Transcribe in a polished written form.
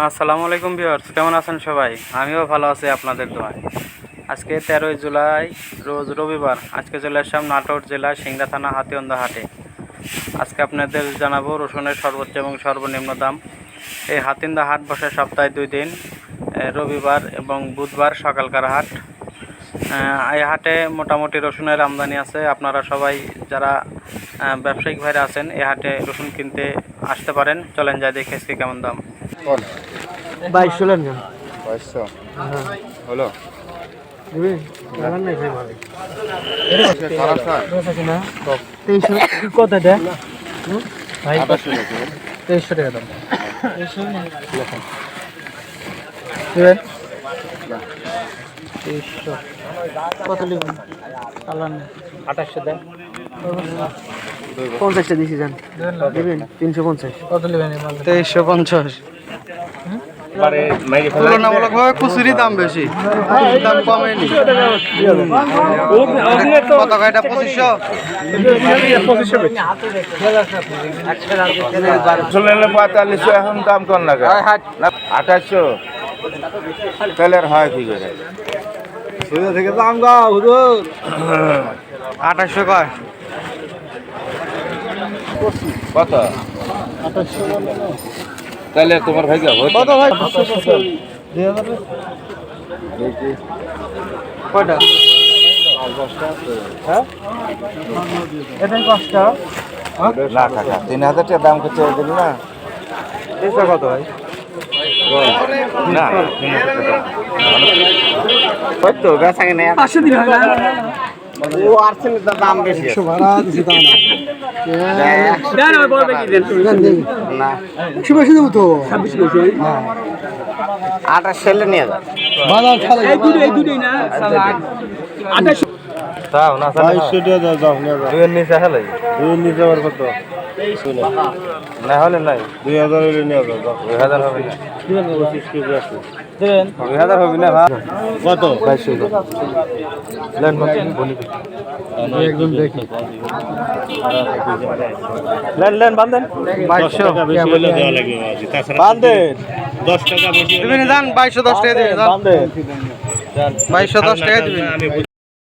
আসসালামু আলাইকুম ভিউয়ার্স, কেমন আছেন সবাই? আমিও ভালো আছি আপনাদের দোয়ায়। আজকে 13ই জুলাই রোজ রবিবার। আজকে চলে আসলাম নাটোর জেলার সিংড়া থানা হাতিয়ন্দা হাটে। আজকে আপনাদের জানাবো রসুনের সর্বোচ্চ এবং সর্বনিম্ন দাম। এই হাতিয়ন্দা হাট বসে সপ্তাহে 2 দিন, রবিবার এবং বুধবার সকালকার হাট। এই হাটে মোটামুটি রসুনের আমদানি আছে। আপনারা সবাই যারা ব্যবসায়িক ভাইরা আছেন এই হাটে রসুন কিনতে আসতে পারেন। চলেন যাই দেখে আজকে কেমন দাম। 2200 লেন কেন? 2200 হলো দিবি লাগান নাই ভাই ভালো খারাপ স্যার 2300 কত দেয় ভাই? 2300 টাকা দাম। 2300 দিবেন 2300 কত লিখুন? চালান 2800 দেন। 50 টা দিছি জান দিবেন 350 কত নেবেন? 2350 তুলনামূলকভাবে খুচরি দাম বেশি, দাম কমেনি। কত গাড়িটা 2500 4500 এখন দাম কম লাগে 2800 তাহলে আর হয় কি করে সুবিধা থেকে দাম গা হুজুর 2800 কয় কত? 2800 তাহলে তোমার ভাই কত ভাই? কয়টা? হ্যাঁ এটা কষ্ট না টাকা 3000 টাকা দাম করতে দিল না। এটা কত ভাই? না কত গাছ আগে নেই 500 দিন হয় না ও আর্সেনিক দাম বেশি ভাড়া দিছি দাম না না বলবে কি দেন না 100 দেব তো 26 বেশি হ্যাঁ 28 সেলে নিয়ে যা বাজার খালে এই দুটোই না 28 তাও না 2200 টাকা দাও নিয়ে যা দুই নিচে হেলে দুই নিচে আর কত না হলে নাই 2000 হলে নিয়ে যাও 2000 হবে না 25 কেজি আছে দেন 2000 হবে না কত 2200 লেন বলি একদম দেখি লেন বাঁধেন 2200 টাকা বেশি হলে দেওয়া লাগবে বাঁধেন 10 টাকা বেশি দিবেন জান 2210 টাকা দিবেন বাঁধেন 2210 টাকা দিবেন।